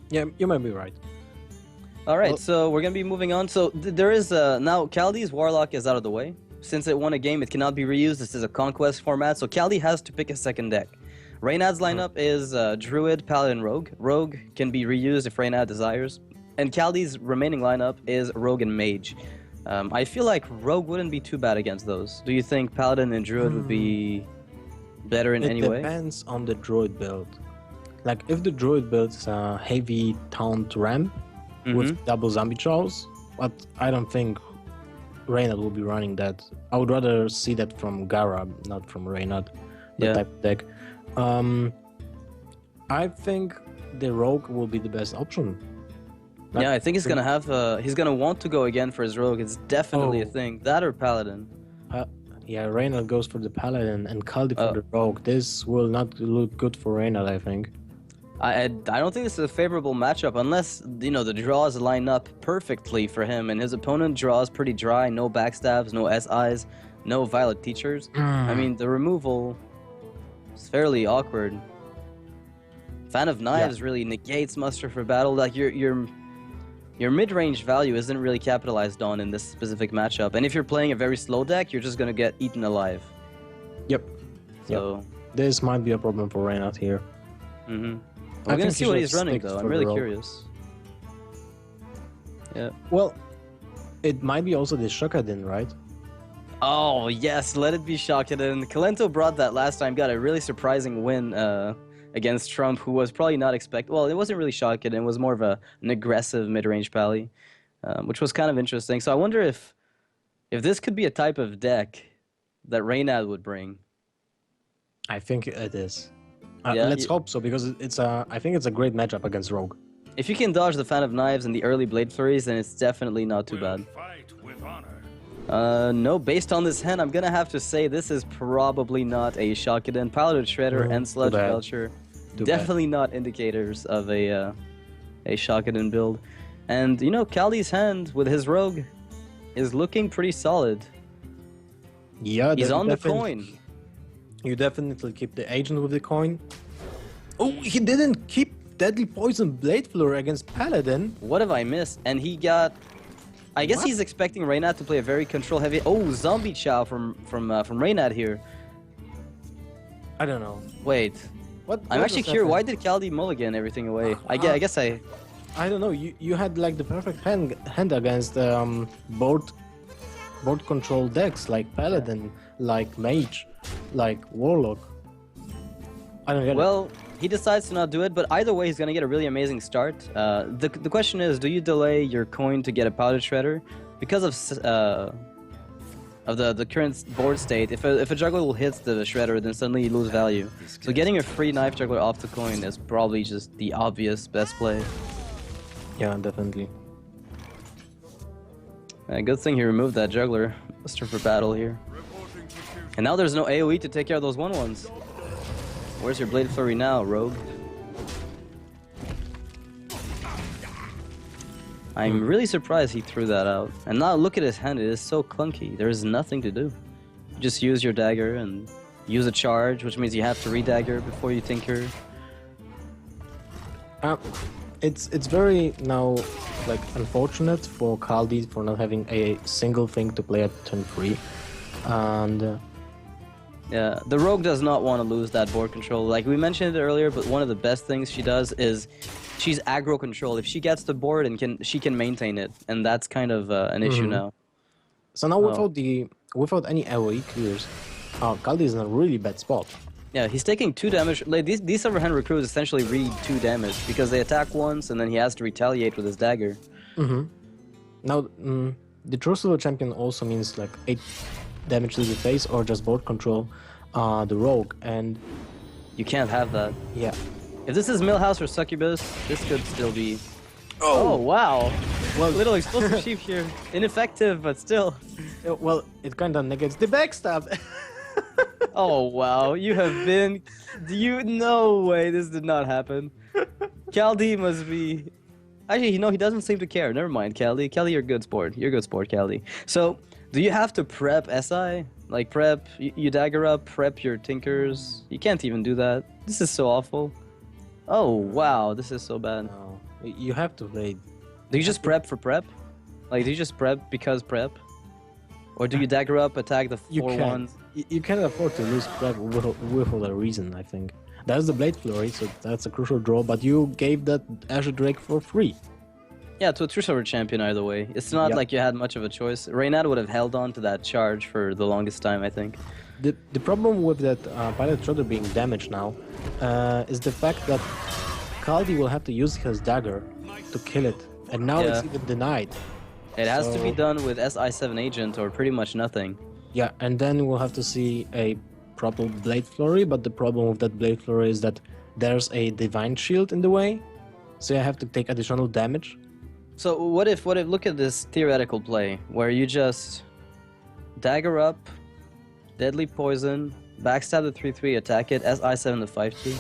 Yeah, you might be right. All right, Well- so we're gonna be moving on. So there is now Kaldi's Warlock is out of the way. Since it won a game, it cannot be reused. This is a conquest format, so Kaldi has to pick a second deck. Reynald's lineup is Druid, Paladin, Rogue. Rogue can be reused if Reynald desires, and Kaldi's remaining lineup is Rogue and Mage. I feel like Rogue wouldn't be too bad against those. Do you think Paladin and Druid would be better in any It way? depends on the Druid build. Like if the Druid builds a heavy taunt ramp with double zombie chows, but I don't think Reynald will be running that. I would rather see that from Gara, not from Reynald, that type of deck. I think the Rogue will be the best option. Like, Yeah, I think he's gonna have. He's gonna want to go again for his Rogue. It's definitely a thing. That or Paladin. Yeah, Reynald goes for the Paladin and Kaldi for the Rogue. This will not look good for Reynald, I think. I don't think this is a favorable matchup unless the draws line up perfectly for him, and his opponent draws pretty dry. No backstabs, no SIs, no Violet Teachers. I mean, the removal is fairly awkward. Fan of Knives really negates Muster for Battle. Like your mid-range value isn't really capitalized on in this specific matchup, and if you're playing a very slow deck, you're just gonna get eaten alive. Yep. So This might be a problem for Reynald here. we're gonna think see he what should he's running stick though. for I'm really the Rogue. curious. Yeah. Well, it might be also the Shokadin, right? Oh yes, let it be Shakadin. Kalento brought that last time, got a really surprising win against Trump, who was probably not expected. Well, it wasn't really Shakadin, it was more of an aggressive mid-range pally, which was kind of interesting. So I wonder if this could be a type of deck that Reynald would bring. I think it is. Yeah, Let's hope so, because I think it's a great matchup against Rogue. If you can dodge the Fan of Knives and the early Blade Flurries, then it's definitely not too bad. Fight with honor. No, based on this hand, I'm gonna have to say this is probably not a Shockedin. Paladin Shredder No, and Sludge too bad. Belcher, Too definitely not indicators of a Shockedin build. And, you know, Kaldi's hand with his Rogue is looking pretty solid. Yeah, He's on the definitely- coin. You definitely keep the agent with the coin. Oh, he didn't keep Deadly Poison Blade Flurry against Paladin. What have I missed? And he got... I guess What? he's expecting Reynald to play a very control-heavy... Oh, Zombie Chow from Reynald here. I don't know. Wait. What? I'm what actually was curious, why happening? did Kaldi mulligan everything away? I guess I... I don't know. You had like the perfect hand against board control decks like Paladin, like Mage, like Warlock. I don't get it. Well, he decides to not do it, but either way, he's gonna get a really amazing start. The question is, do you delay your coin to get a Powder Shredder? Because of the current board state, if a juggler will hit the Shredder, then suddenly you lose value. So getting a free Knife Juggler off the coin is probably just the obvious best play. Yeah, definitely. Good thing he removed that Juggler. Muster for battle here. And now there's no AoE to take care of those 1/1s. Where's your Blade Flurry now, Rogue? I'm really surprised he threw that out. And now look at his hand, it is so clunky. There is nothing to do. Just use your dagger and use a charge, which means you have to re-dagger before you tinker. It's very now like unfortunate for Kaldi for not having a single thing to play at turn 3, and Yeah, the Rogue does not want to lose that board control. Like we mentioned it earlier, but one of the best things she does is she's aggro control. If she gets the board and she can maintain it, and that's kind of an issue now. so now without any AoE clears, Kaldi is in a really bad spot. Yeah, he's taking 2 damage. Like these Silverhand recruits essentially read 2 damage because they attack once and then he has to retaliate with his dagger. Now the True Silver Champion also means like 8 damage to the face or just board control the Rogue, and You can't have that. yeah. If this is Millhouse or Succubus, this could still be... Oh wow! Well, Little explosive sheep here. Ineffective, but still. well, it kind of negates the backstab. Oh wow, you have been... No way, this did not happen. Kaldi must be... Actually, he doesn't seem to care. Never mind, Kaldi. Kaldi, you're good sport. You're good sport, Kaldi. So, do you have to prep SI? Like prep, you dagger up, prep your tinkers? You can't even do that. This is so awful. Oh wow, this is so bad. No, you have to play. Do you just prep for prep? Like, do you just prep because prep? Or do you dagger up, attack the You 4-1? can't. You can't afford to lose prep without a reason, I think. That's the Blade Flurry, so that's a crucial draw, but you gave that Azure Drake for free. Yeah, to a True Silver Champion either way. It's not Yep. like you had much of a choice. Reynald would have held on to that charge for the longest time, I think. The problem with that Pilot Shredder being damaged now is the fact that Kaldi will have to use his dagger to kill it, and now it's Yeah. even denied. It has to be So- done with SI7 Agent or pretty much nothing. Yeah, and then we'll have to see a proper Blade Flurry, but the problem with that Blade Flurry is that there's a Divine Shield in the way, so you have to take additional damage. So what if look at this theoretical play where you just dagger up, deadly poison, backstab the 3/3, attack it, SI7 the 5/2,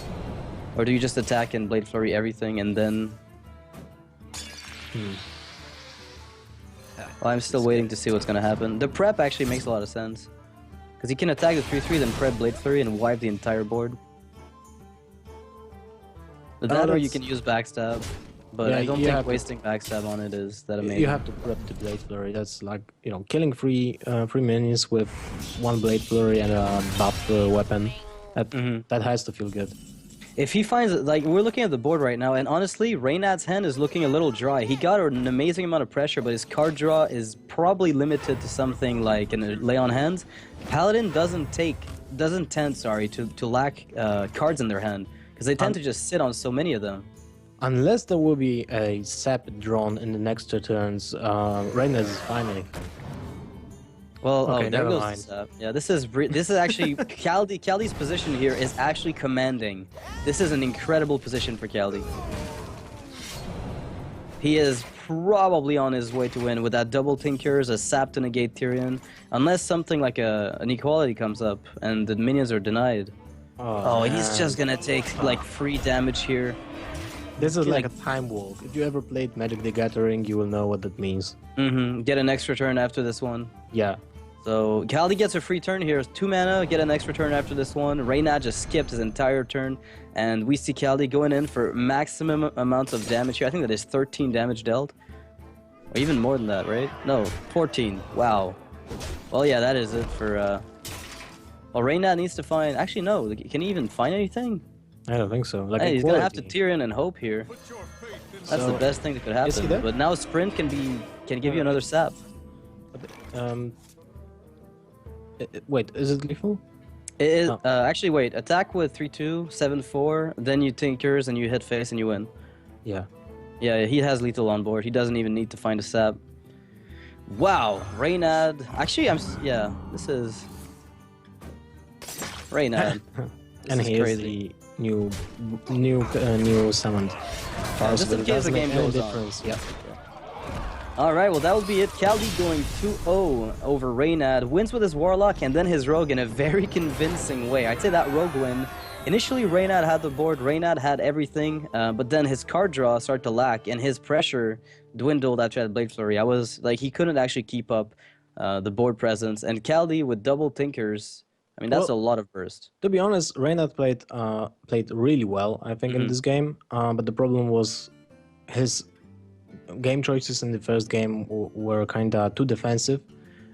or do you just attack and Blade Flurry everything and then? Well, I'm still waiting to see what's gonna happen. The prep actually makes a lot of sense because you can attack the 3/3, then prep Blade Flurry and wipe the entire board. That or you that's- can use backstab. But Yeah, I don't you think have to- wasting backstab on it is that amazing. You have to prep the Blade Flurry. That's like, killing three minions with one Blade Flurry and a buff weapon. That has to feel good. If he finds, like, we're looking at the board right now, and honestly, Reynald's hand is looking a little dry. He got an amazing amount of pressure, but his card draw is probably limited to something like a lay on hands. Paladin doesn't tend to lack cards in their hand, because they tend to just sit on so many of them. Unless there will be a sap drawn in the next 2 turns, Reynald is fine, I think. Well, Okay, there never goes mind. the sap. Yeah, this is actually Kaldi's position here is actually commanding. This is an incredible position for Kaldi. He is probably on his way to win with that double Tinkers, a sap to negate Tyrion, unless something like an equality comes up and the minions are denied. Oh, he's man. just gonna take like free damage here. This is like a time walk. If you ever played Magic the Gathering, you will know what that means. Get an extra turn after this one. Yeah. So Kaldi gets a free turn here. 2 mana, get an extra turn after this one. Reynald just skipped his entire turn, and we see Kaldi going in for maximum amounts of damage here. I think that is 13 damage dealt, or even more than that, right? No, 14. Wow. Well, yeah, that is it for. Well, Reynald needs to find. Actually, no. Can he even find anything? I don't think so. Like Hey, he's gonna have to Tyrion and hope here. That's the best thing that could Is he happen. there? But now Sprint can give you another sap. Wait, is it lethal? It is, Oh. actually, wait. Attack with 3/2, 7/4, then you Tinkers and you hit face and you win. Yeah. Yeah, he has lethal on board. He doesn't even need to find a sap. Wow, Reynald. Actually, yeah, this is Reynald. And he is crazy. the new summoned. Just but in it case doesn't the game make any goes on. difference. Yeah. All right, well, that will be it. Kaldi going 2-0 over Reynald, wins with his Warlock and then his Rogue in a very convincing way. I'd say that Rogue win. Initially, Reynald had the board, Reynald had everything, but then his card draw started to lack and his pressure dwindled after that Blade Flurry. I was like, he couldn't actually keep up the board presence. And Kaldi with double Tinkers, I mean, that's a lot of burst. To be honest, Reynald played really well, I think, in this game. But the problem was his game choices in the first game were kind of too defensive,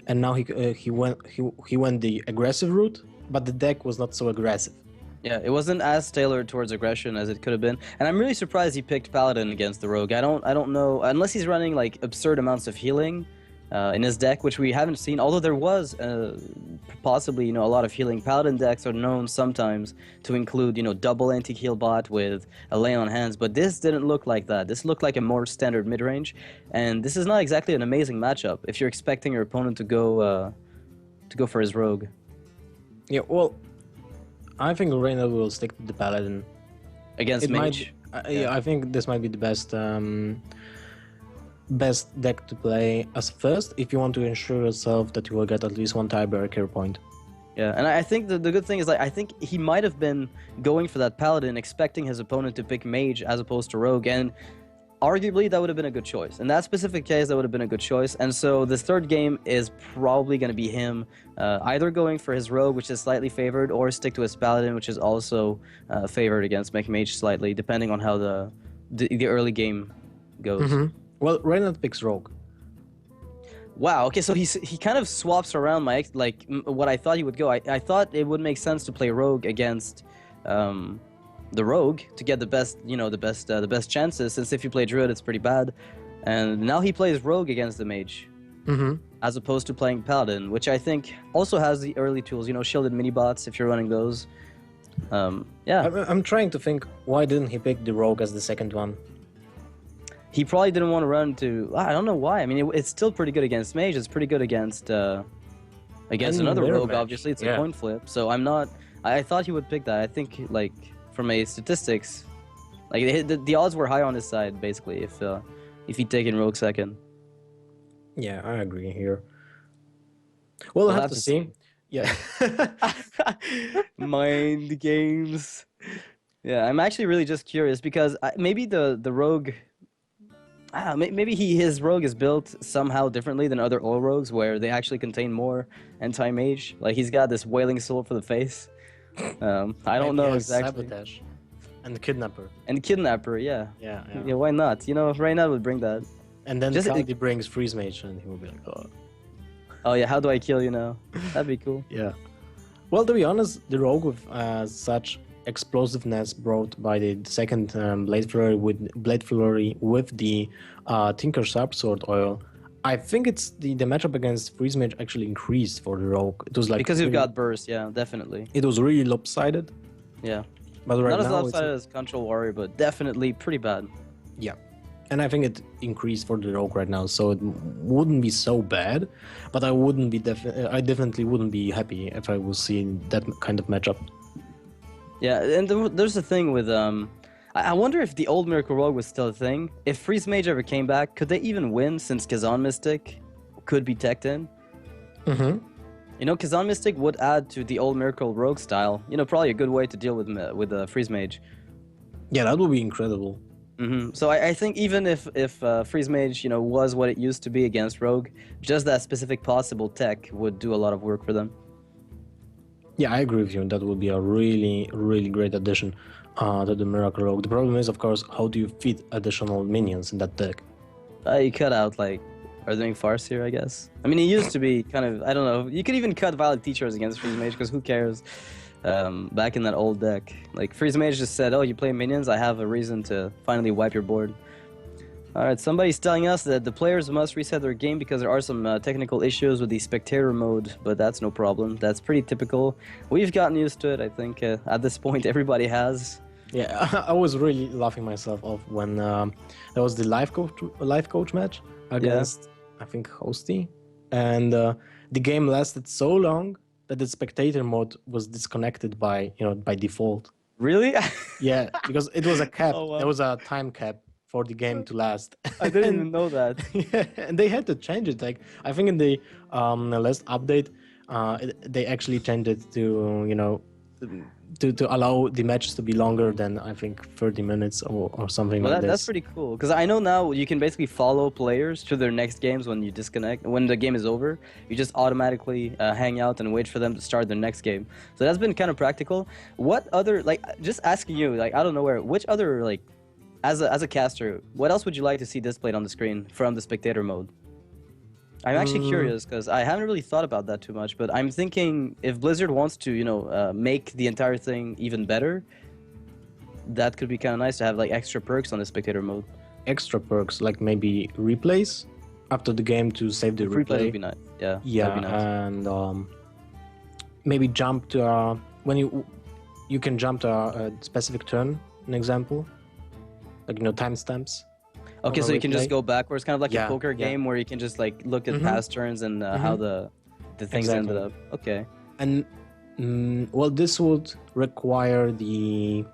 and now he went the aggressive route, but the deck was not so aggressive. Yeah, it wasn't as tailored towards aggression as it could have been, and I'm really surprised he picked Paladin against the Rogue. I don't know, unless he's running like absurd amounts of healing in his deck, which we haven't seen. Although there was possibly a lot of healing. Paladin decks are known sometimes to include double anti-heal bot with a lay on hands, but this didn't look like that. This looked like a more standard mid range, and this is not exactly an amazing matchup if you're expecting your opponent to go for his Rogue. Yeah, well, I think Reynald will stick to the Paladin Against Mage. Yeah, I think this might be the best deck to play as first if you want to ensure yourself that you will get at least one tiebreaker point. Yeah, and I think the good thing is, like, I think he might have been going for that Paladin, expecting his opponent to pick Mage as opposed to Rogue, and arguably that would have been a good choice. In that specific case, that would have been a good choice, and so this third game is probably going to be him either going for his Rogue, which is slightly favored, or stick to his Paladin, which is also favored against Mage slightly, depending on how the early game goes. Well, Reynald picks Rogue. Wow. Okay, so he kind of swaps around what I thought he would go. I thought it would make sense to play Rogue against the Rogue to get the best chances. Since if you play Druid, it's pretty bad. And now he plays Rogue against the Mage, as opposed to playing Paladin, which I think also has the early tools. Shielded mini bots if you're running those. Yeah. I'm trying to think, why didn't he pick the Rogue as the second one? He probably didn't want to run to. I don't know why. I mean, it's still pretty good against Mage. It's pretty good against another Rogue. Mage. Obviously, it's a coin flip. So I'm not. I thought he would pick that. I think from a statistics, the odds were high on his side basically if he'd taken Rogue second. Yeah, I agree here. We'll have to see. Yeah. Mind games. Yeah, I'm actually really just curious because maybe the Rogue. Maybe his Rogue is built somehow differently than other oil Rogues, where they actually contain more anti-mage. Like, he's got this Wailing Soul for the face. I don't know exactly. Sabotage. And Kidnapper. And Kidnapper, yeah. Yeah. Yeah, why not? Reynald would bring that. And then Kaldi brings Freeze Mage, and he will be like, oh. Oh yeah, how do I kill you now? That'd be cool. Yeah. Well, to be honest, the Rogue with such explosiveness brought by the second Blade Flurry with the Tinker Sharp Sword oil, I think it's the matchup against Freeze Mage actually increased for the Rogue. It was like because you've got burst, yeah, definitely. It was really lopsided. Yeah. But right not now as lopsided as Control Warrior, but definitely pretty bad. Yeah. And I think it increased for the Rogue right now, so it wouldn't be so bad. But I wouldn't be I definitely wouldn't be happy if I was seeing that kind of matchup. Yeah, and there's the thing with I wonder if the old Miracle Rogue was still a thing. If Freeze Mage ever came back, could they even win since Kazan Mystic could be teched in? Mm-hmm. You know, Kazan Mystic would add to the old Miracle Rogue style. You know, probably a good way to deal with Freeze Mage. Yeah, that would be incredible. So I think even if Freeze Mage, you know, was what it used to be against Rogue, just that specific possible tech would do a lot of work for them. Yeah, I agree with you. That would be a really, really great addition to the Miracle Rogue. The problem is, of course, how do you fit additional minions in that deck? You cut out, like, are doing farce here, I guess. I mean, it used to be kind of, I don't know. You could even cut Violet Teachers against Freeze Mage, because who cares? Back in that old deck. Like, Freeze Mage just said, oh, you play minions, I have a reason to finally wipe your board. Alright, somebody's telling us that the players must reset their game because there are some technical issues with the spectator mode, but that's no problem. That's pretty typical. We've gotten used to it, I think. At this point, everybody has. Yeah, I was really laughing myself off when there was the life coach match against, I think, Hosty, and the game lasted so long that the spectator mode was disconnected by default. Really? Yeah, because it was a cap. Oh, wow. There was a time cap for the game to last. I didn't even know that. Yeah, and they had to change it. Like, I think in the last update, they actually changed it to to allow the matches to be longer than, I think, 30 minutes or something Well, like this. that's pretty cool, because I know now you can basically follow players to their next games when you disconnect. When the game is over, you just automatically hang out and wait for them to start their next game. So that's been kind of practical. What other, like, just asking you, like, I don't know where, which other, like, as a caster, what else would you like to see displayed on the screen from the spectator mode? I'm actually curious, because I haven't really thought about that too much, but I'm thinking if Blizzard wants to, make the entire thing even better, that could be kind of nice to have, like, extra perks on the spectator mode. Extra perks, like maybe replays after the game to save the Free play replay. would be nice. Yeah, Yeah, that'd be nice. and maybe jump to when you can jump to a specific turn, an example, like timestamps. Okay, on a so you can just replay. go backwards, kind of like Yeah, a poker yeah. game where you can just, like, look at Mhm. past turns and how the things ended Exactly. up. Okay. And well, this would require the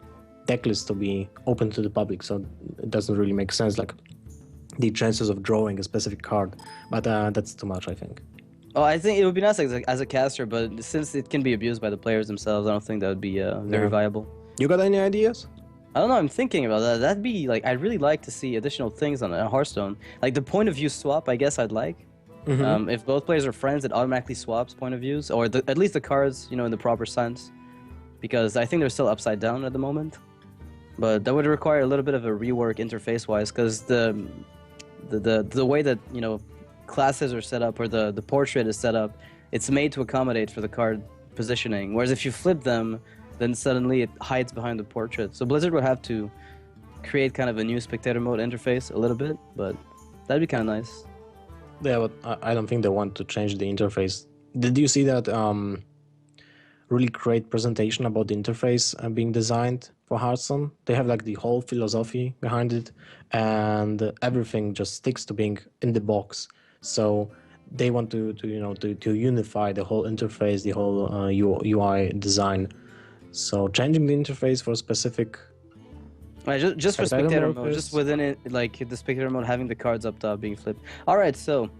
deck list to be open to the public, so it doesn't really make sense, like the chances of drawing a specific card. But that's too much, I think. Oh, I think it would be nice as a caster, but since it can be abused by the players themselves, I don't think that would be very Yeah. viable. You got any ideas? I don't know, I'm thinking about that. That'd be, like, I'd really like to see additional things on Hearthstone. Like, the point of view swap, I guess I'd like. If both players are friends, it automatically swaps point of views, or at least the cards, in the proper sense. Because I think they're still upside down at the moment. But that would require a little bit of a rework interface-wise, because the way that, classes are set up, or the portrait is set up, it's made to accommodate for the card positioning. Whereas if you flip them, then suddenly it hides behind the portrait. So Blizzard would have to create kind of a new spectator mode interface a little bit, but that'd be kind of nice. Yeah, but I don't think they want to change the interface. Did you see that really great presentation about the interface being designed for Hearthstone? They have, like, the whole philosophy behind it, and everything just sticks to being in the box. So they want to unify the whole interface, the whole UI design. So changing the interface for a specific Right, just for Spectator spectator mode mode, is- just within it, like the spectator mode, having the cards up top being flipped. All right, so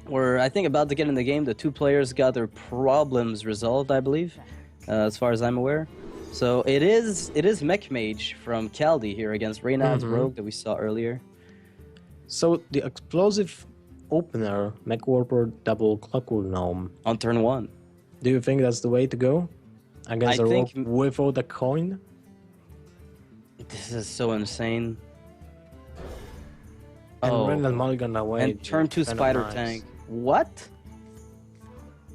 we're, I think, about to get in the game. The two players got their problems resolved, I believe, as far as I'm aware. So it is Mech Mage from Kaldi here against Reynald's Rogue that we saw earlier. So the explosive opener, Mech Warper double Clockwork Gnome. On turn 1. Do you think that's the way to go against I a think- rogue without a coin? This is so insane. And Reynald mulligan away. And turn 2 Fan of Spider Knives. Tank. What?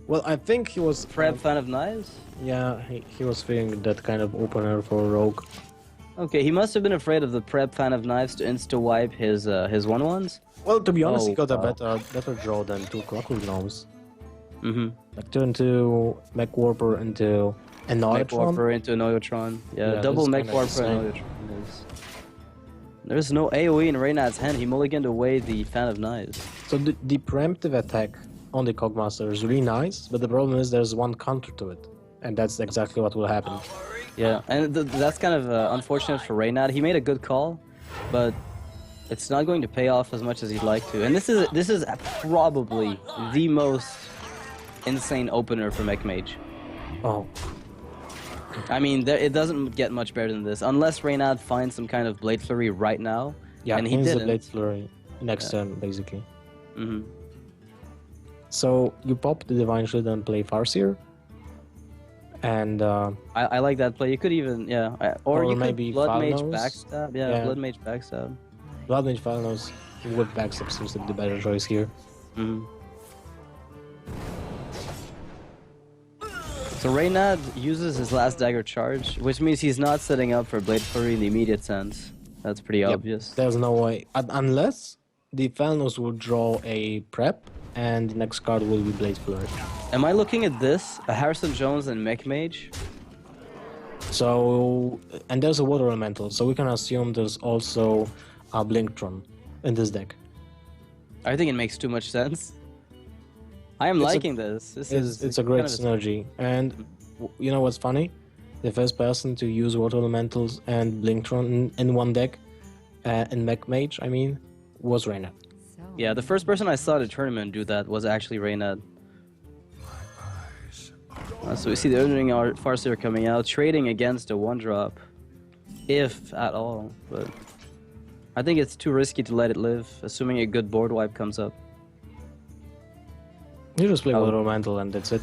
Well, I think he was Prep Fan of Knives? Yeah, he was feeling that kind of opener for rogue. Okay, he must have been afraid of the Prep Fan of Knives to insta-wipe his 1/1s. Well, to be honest, Oh, he got wow. a better draw than two Clockwork Gnomes. Mm-hmm. Like turn 2 Mech Warper into Mech Annoyatron. Warper into an Neutron. Yeah, Yeah, double this is Mech kinda Warper and insane. Neutron. There's no AoE in Reynald's hand. He mulliganed away the Fan of Knives. So the preemptive attack on the Cogmaster is really nice, but the problem is there's one counter to it. And that's exactly what will happen. Yeah, and that's kind of unfortunate for Reynald. He made a good call, but it's not going to pay off as much as he'd like to. And this is probably the most insane opener for Mech Mage. Oh, I mean, it doesn't get much better than this, unless Reynald finds some kind of Blade Flurry right now. yeah, and he he's the didn't. Blade Flurry next turn, basically. Hmm. So you pop the Divine Shield and play Farseer. And I like that play. You could even, yeah, or you maybe could Blood Mage Falnos. backstab. Yeah, Blood Mage backstab. Blood Mage Falnos with backstab seems to be the better choice here. Mm. So Reynald uses his last dagger charge, which means he's not setting up for Blade Flurry in the immediate sense. That's pretty obvious. There's no way. Unless the Falnos will draw a prep and the next card will be Blade Flurry. Am I looking at this? A Harrison Jones and Mech Mage? So, and there's a Water Elemental, so we can assume there's also a Blinktron in this deck. I think it makes too much sense. I am liking this. It's a great synergy. And you know what's funny? The first person to use Water Elementals and Blinktron in one deck, in Mech Mage, I mean, was Reynald. Yeah, the first person I saw at a tournament do that was actually Reynald. So we see the Earthring Farseer coming out, trading against a 1-drop, if at all. But I think it's too risky to let it live, assuming a good board wipe comes up. You just play Water Elemental and that's it.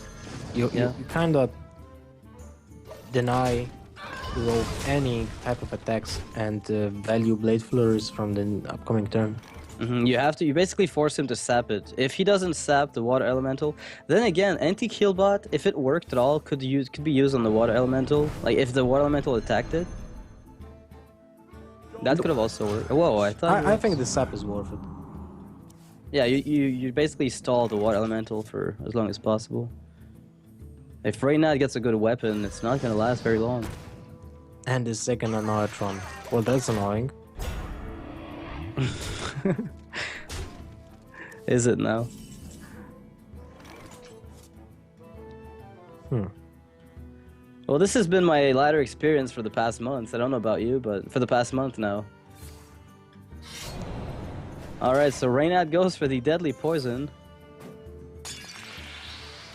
You kind of deny roll any type of attacks and value Blade Flurries from the upcoming turn. You basically force him to sap it. If he doesn't sap the Water Elemental, then again, anti-Killbot, if it worked at all, could be used on the Water Elemental. Like if the Water Elemental attacked it, that could have also worked. Whoa, I think the sap is worth it. Yeah, you basically stall the Water Elemental for as long as possible. If Reynald gets a good weapon, it's not gonna last very long. And the second Annoyatron. Well, that's annoying. Is it now? Well, this has been my ladder experience for the past months. I don't know about you, but for the past month now. Alright, so Reynald goes for the Deadly Poison.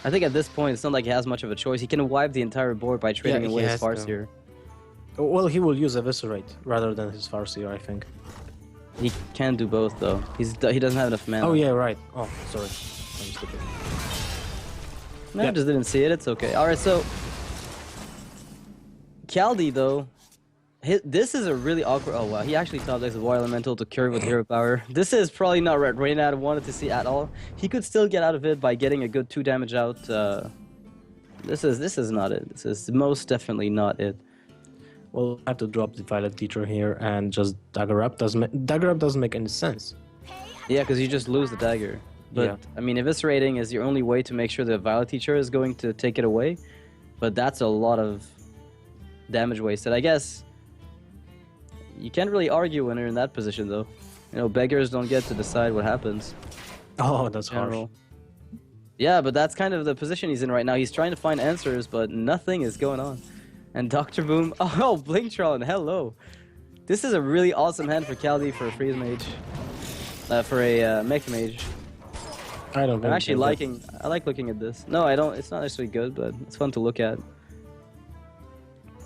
I think at this point, it's not like he has much of a choice. He can wipe the entire board by trading away his Farseer. Well, he will use Eviscerate rather than his Farseer, I think. He can do both, though. He doesn't have enough mana. Oh, yeah, right. Oh, sorry. I'm stupid. No, I just didn't see it. It's okay. Alright, so... Kaldi, though... This is a really awkward... Oh, wow. He actually top decks the Water Elemental to curve with Hero Power. This is probably not what Reynald wanted to see at all. He could still get out of it by getting a good 2 damage out. This is not it. This is most definitely not it. Well, I have to drop the Violet Teacher here and just Dagger Up. Dagger Up doesn't make any sense. Yeah, because you just lose the dagger. But, Yeah. I mean, Eviscerating is your only way to make sure the Violet Teacher is going to take it away. But that's a lot of damage wasted. I guess you can't really argue when you're in that position, though. You know, beggars don't get to decide what happens. Oh, that's harsh. Yeah, but that's kind of the position he's in right now. He's trying to find answers, but nothing is going on. And Dr. Boom... Oh, Blinktron, hello! This is a really awesome hand for Kaldi for a Freeze Mage. For a Mech Mage. I don't think I'm actually liking... I like looking at this. No, I don't... It's not necessarily good, but it's fun to look at.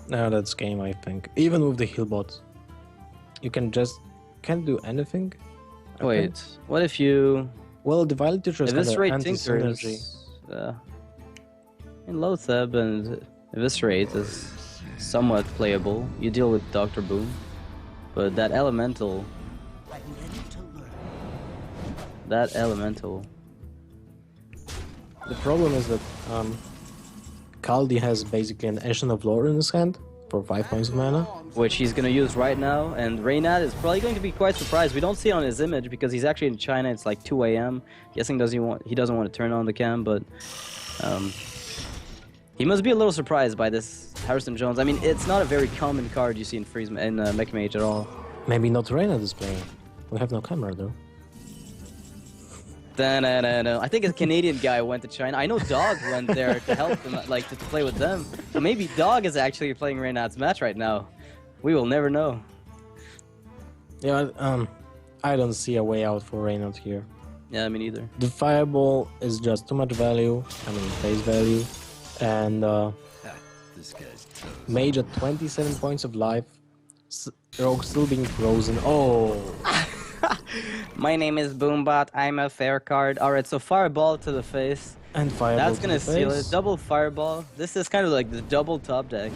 No, that's game, I think. Even with the heal bots. You can't do anything. Wait, what if you... Well, the Violet Teacher is kind of Eviscerate anti-synergy. Tinkers... in Loatheb and Eviscerate is somewhat playable. You deal with Dr. Boom. But that Elemental... That Elemental... The problem is that Kaldi has basically an Ancient of Lore in his hand for 5 points of mana. Which he's going to use right now, and Reynald is probably going to be quite surprised. We don't see it on his image because he's actually in China. It's like 2 a.m. Guessing he doesn't want to turn on the cam, but he must be a little surprised by this Harrison Jones. I mean, it's not a very common card you see in Mech Mage at all. Maybe not Reynald is playing. We have no camera though. Da-na-na-na. I think a Canadian guy went to China. I know Dog went there to help them, like to play with them. So maybe Dog is actually playing Reynald's match right now. We will never know. Yeah, I don't see a way out for Reynald here. Yeah, me neither. The fireball is just too much value. I mean, face value, and This guy's toast. Mage at 27 points of life. Rogue still being frozen. Oh. My name is Boombot. I'm a fair card. Alright, so fireball to the face. And fireball. That's gonna to the seal face. it. Double fireball. This is kind of like the double top deck.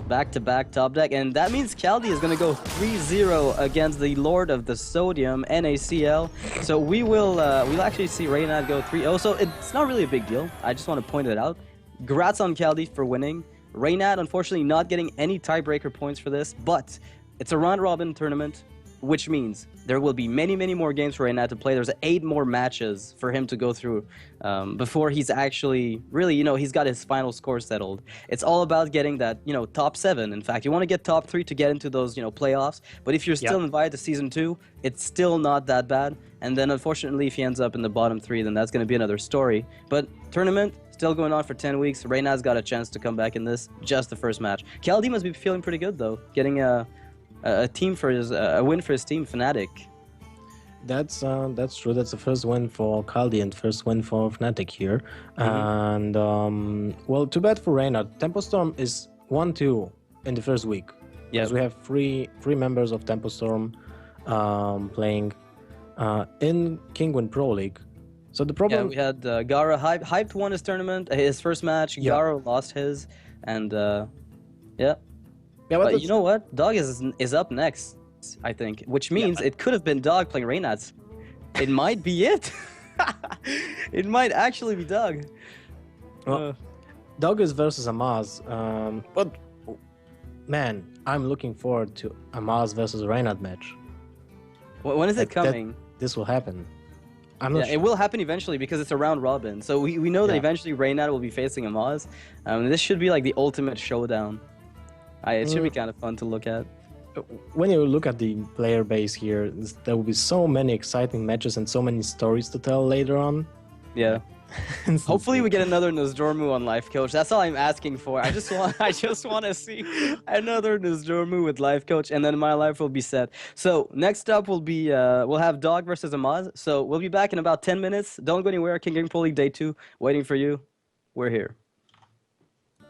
Back-to-back top deck, and that means Kaldi is gonna go 3-0 against the Lord of the Sodium, NACL. So we'll actually see Reynald go 3-0. So it's not really a big deal. I just want to point it out. Congrats on Kaldi for winning. Reynald, unfortunately, not getting any tiebreaker points for this, but it's a round-robin tournament, which means there will be many, many more games for Reynald to play. There's 8 more matches for him to go through before he's actually, really, he's got his final score settled. It's all about getting that, top 7. In fact, you want to get top 3 to get into those, playoffs. But if you're still invited to Season 2, it's still not that bad. And then, unfortunately, if he ends up in the bottom 3, then that's going to be another story. But tournament still going on for 10 weeks. Reynald's got a chance to come back in this, just the first match. Kaldi must be feeling pretty good, though, getting a team for his a win for his team, Fnatic. That's true. That's the first win for Kaldi and first win for Fnatic here. And well, too bad for Reynald. Tempo Storm is 1-2 in the first week. Yeah, we have three members of Tempo Storm playing in Kinguin Pro League. So the problem. Yeah, we had Gara hyped won his tournament, his first match. Yeah. Gara lost his, and yeah. Yeah, But you know what? Dog is up next, I think, which means it could have been Dog playing Reynald. It might be it. It might actually be Dog. Well, Dog is versus Amaz. But man, I'm looking forward to Amaz versus Reynald match. When is it coming? This will happen. I'm not Yeah, sure. it will happen eventually because it's a round robin. So we know that Yeah. eventually Reynald will be facing Amaz. This should be like the ultimate showdown. It should be kind of fun to look at. When you look at the player base here, there will be so many exciting matches and so many stories to tell later on. Yeah. Hopefully we get another Nozdormu on Life Coach. That's all I'm asking for. I just want to see another Nozdormu with Life Coach, and then my life will be set. So next up will be we'll have Dog versus Amaz. So we'll be back in about 10 minutes. Don't go anywhere. Kinguin Pro League Day 2 waiting for you. We're here.